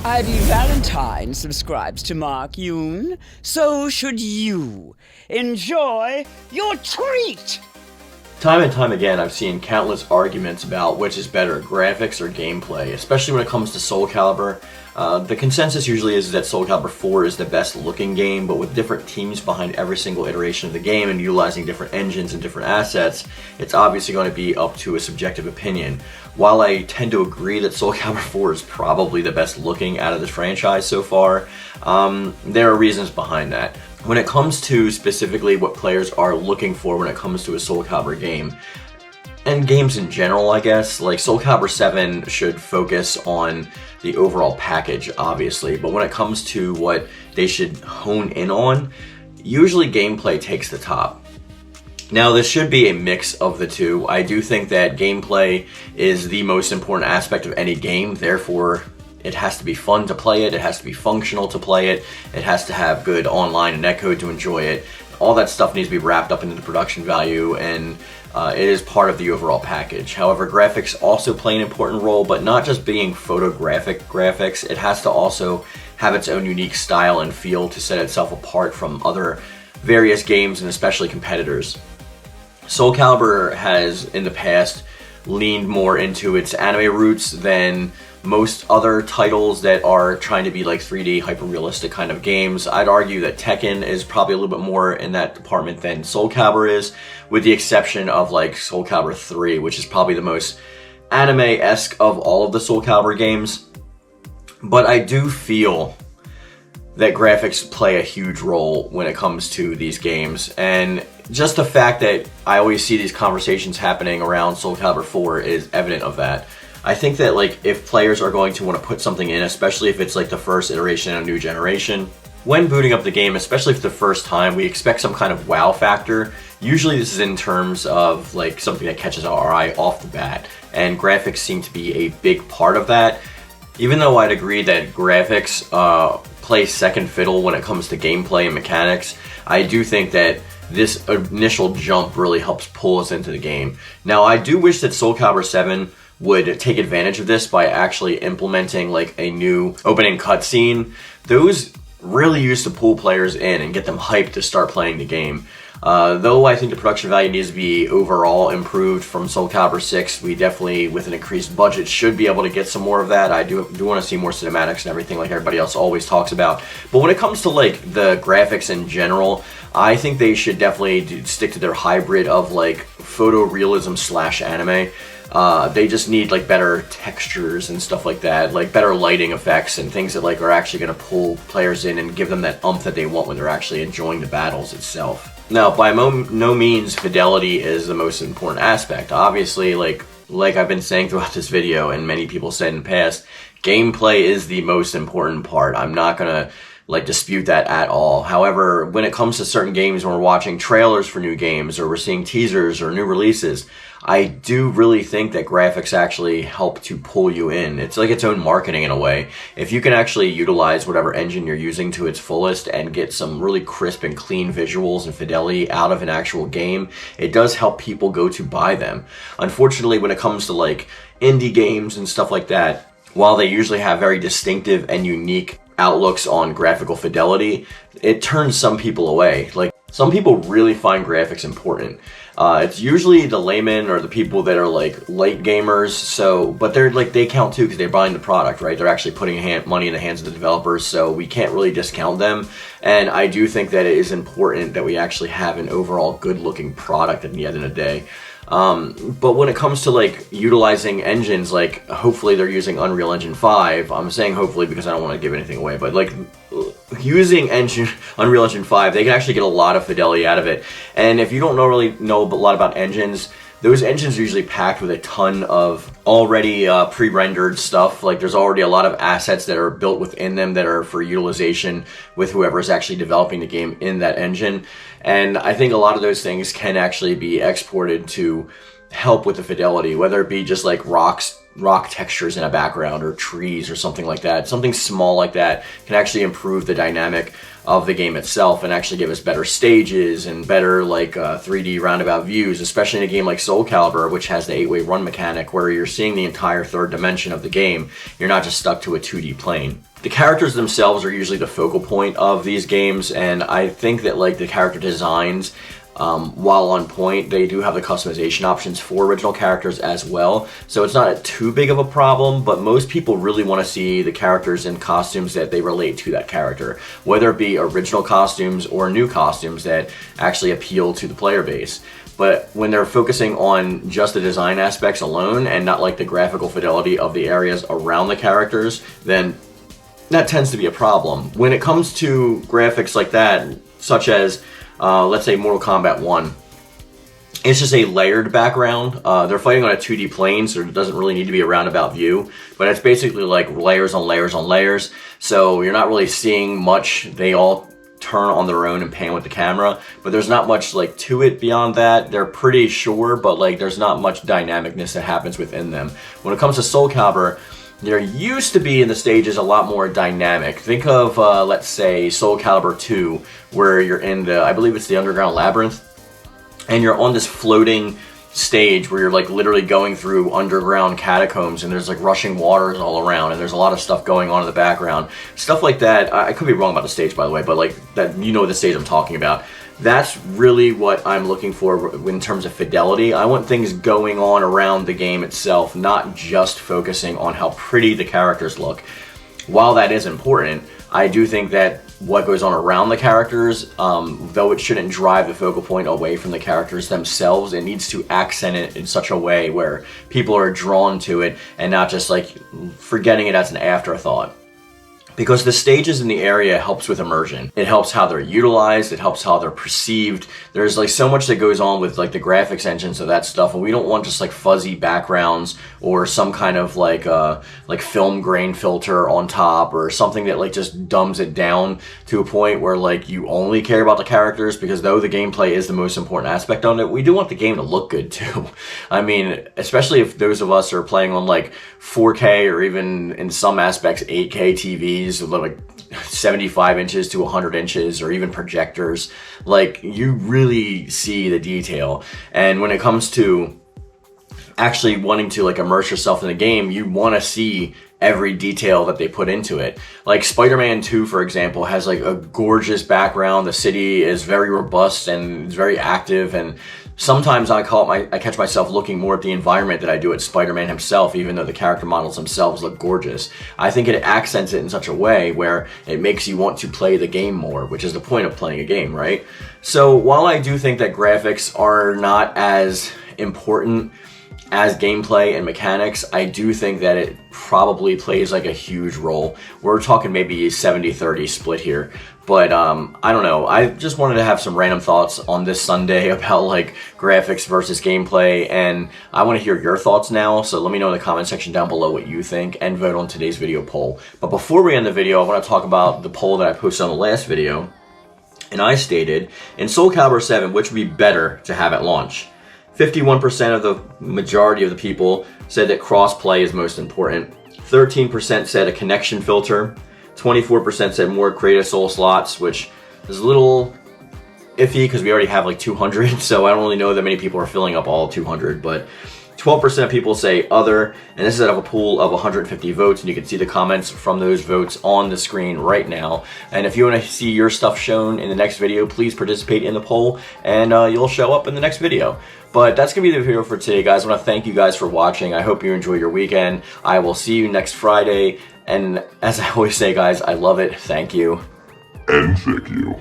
Ivy Valentine subscribes to Mark Yoon, so should you. Enjoy your treat! Time and time again, I've seen countless arguments about which is better, graphics or gameplay, especially when it comes to Soul Calibur. The consensus usually is that Soul Calibur 4 is the best looking game, but with different teams behind every single iteration of the game and utilizing different engines and different assets, it's obviously going to be up to a subjective opinion. While I tend to agree that Soul Calibur 4 is probably the best looking out of this franchise so far, there are reasons behind that. When it comes to specifically what players are looking for when it comes to a Soul Calibur game, and games in general, I guess, like Soul Calibur 7 should focus on the overall package, obviously, but when it comes to what they should hone in on, usually gameplay takes the top. Now, this should be a mix of the two. I do think that gameplay is the most important aspect of any game, therefore it has to be fun to play it, it has to be functional to play it, it has to have good online and netcode to enjoy it. All that stuff needs to be wrapped up into the production value, and it is part of the overall package. However, graphics also play an important role, but not just being photographic graphics, it has to also have its own unique style and feel to set itself apart from other various games and especially competitors. Soul Calibur has, in the past, leaned more into its anime roots than most other titles that are trying to be like 3D hyper-realistic kind of games. I'd argue that Tekken is probably a little bit more in that department than Soul Calibur is, with the exception of like Soul Calibur 3, which is probably the most anime-esque of all of the Soul Calibur games. But I do feel that graphics play a huge role when it comes to these games, and just the fact that I always see these conversations happening around Soul Calibur 4 is evident of that. I think that like if players are going to want to put something in, especially if it's like the first iteration in a new generation, when booting up the game, especially for the first time, we expect some kind of wow factor. Usually this is in terms of like something that catches our eye off the bat, and graphics seem to be a big part of that. Even though I'd agree that graphics play second fiddle when it comes to gameplay and mechanics, I do think that this initial jump really helps pull us into the game. Now, I do wish that Soul Calibur 7 would take advantage of this by actually implementing like a new opening cutscene. Those really used to pull players in and get them hyped to start playing the game. Though I think the production value needs to be overall improved from Soul Calibur 6, we definitely, with an increased budget, should be able to get some more of that. I do want to see more cinematics and everything like everybody else always talks about. But when it comes to like the graphics in general, I think they should definitely stick to their hybrid of like photorealism / anime. They just need like better textures and stuff like that, like better lighting effects and things that like are actually going to pull players in and give them that oomph that they want when they're actually enjoying the battles itself. Now, by no means fidelity is the most important aspect. Obviously, like I've been saying throughout this video and many people said in the past, gameplay is the most important part. I'm not gonna like dispute that at all. However, when it comes to certain games, when we're watching trailers for new games or we're seeing teasers or new releases, I do really think that graphics actually help to pull you in. It's like its own marketing in a way. If you can actually utilize whatever engine you're using to its fullest and get some really crisp and clean visuals and fidelity out of an actual game, it does help people go to buy them. Unfortunately, when it comes to like indie games and stuff like that, while they usually have very distinctive and unique outlooks on graphical fidelity, it turns some people away. Like, some people really find graphics important. It's usually the laymen or the people that are like light gamers, but they're like, they count too because they're buying the product, right? They're actually putting money in the hands of the developers, so we can't really discount them. And I do think that it is important that we actually have an overall good looking product at the end of the day. But when it comes to like utilizing engines, like hopefully they're using Unreal Engine 5. I'm saying hopefully because I don't want to give anything away, but like using Unreal Engine 5, they can actually get a lot of fidelity out of it. And if you don't really know a lot about engines, those engines are usually packed with a ton of already pre-rendered stuff. Like there's already a lot of assets that are built within them that are for utilization with whoever is actually developing the game in that engine. And I think a lot of those things can actually be exported to help with the fidelity, whether it be just like rocks rock textures in a background or trees or something like that. Something small like that can actually improve the dynamic of the game itself and actually give us better stages and better like 3D roundabout views, especially in a game like Soul Calibur, which has the 8-way run mechanic where you're seeing the entire third dimension of the game. You're not just stuck to a 2D plane. The characters themselves are usually the focal point of these games, and I think that like the character designs, while on point, they do have the customization options for original characters as well. So it's not too big of a problem, but most people really want to see the characters in costumes that they relate to that character, whether it be original costumes or new costumes that actually appeal to the player base. But when they're focusing on just the design aspects alone and not like the graphical fidelity of the areas around the characters, then that tends to be a problem. When it comes to graphics like that, such as let's say Mortal Kombat 1. It's just a layered background. They're fighting on a 2D plane, so it doesn't really need to be a roundabout view. But it's basically like layers on layers on layers. So you're not really seeing much. They all turn on their own and pan with the camera. But there's not much like to it beyond that. They're pretty sure, but like there's not much dynamicness that happens within them. When it comes to Soul Calibur, there used to be in the stages a lot more dynamic. Think of, let's say, Soul Calibur 2, where you're in the, I believe it's the Underground Labyrinth, and you're on this floating stage where you're like literally going through underground catacombs, and there's like rushing waters all around, and there's a lot of stuff going on in the background. Stuff like that, I could be wrong about the stage, by the way, but like that, you know the stage I'm talking about. That's really what I'm looking for in terms of fidelity. I want things going on around the game itself, not just focusing on how pretty the characters look. While that is important, I do think that what goes on around the characters, though it shouldn't drive the focal point away from the characters themselves, it needs to accent it in such a way where people are drawn to it and not just like forgetting it as an afterthought. Because the stages in the area helps with immersion. It helps how they're utilized, it helps how they're perceived. There's like so much that goes on with like the graphics engines of that stuff, and we don't want just like fuzzy backgrounds or some kind of like film grain filter on top or something that like just dumbs it down to a point where like you only care about the characters, because though the gameplay is the most important aspect on it, we do want the game to look good too. I mean, especially if those of us are playing on like 4K or even in some aspects 8K TVs, like 75 inches to 100 inches, or even projectors, like you really see the detail. And when it comes to actually wanting to like immerse yourself in the game, you want to see every detail that they put into it. Like Spider-Man 2, for example, has like a gorgeous background. The city is very robust and it's very active, and sometimes I catch myself looking more at the environment than I do at Spider-Man himself, even though the character models themselves look gorgeous. I think it accents it in such a way where it makes you want to play the game more, which is the point of playing a game, right? So while I do think that graphics are not as important as gameplay and mechanics, I do think that it probably plays like a huge role. We're talking maybe a 70-30 split here. But I don't know, I just wanted to have some random thoughts on this Sunday about like graphics versus gameplay, and I want to hear your thoughts now, so let me know in the comment section down below what you think and vote on today's video poll. But before we end the video, I want to talk about the poll that I posted on the last video, and I stated, in Soul Calibur 7, which would be better to have at launch? 51% of the majority of the people said that cross-play is most important. 13% said a connection filter. 24% said more creative soul slots, which is a little iffy because we already have like 200, so I don't really know that many people are filling up all 200, but 12% of people say other, and this is out of a pool of 150 votes, and you can see the comments from those votes on the screen right now. And if you want to see your stuff shown in the next video, please participate in the poll, and you'll show up in the next video. But that's going to be the video for today, guys. I want to thank you guys for watching. I hope you enjoy your weekend. I will see you next Friday, and as I always say, guys, I love it. Thank you. And thank you.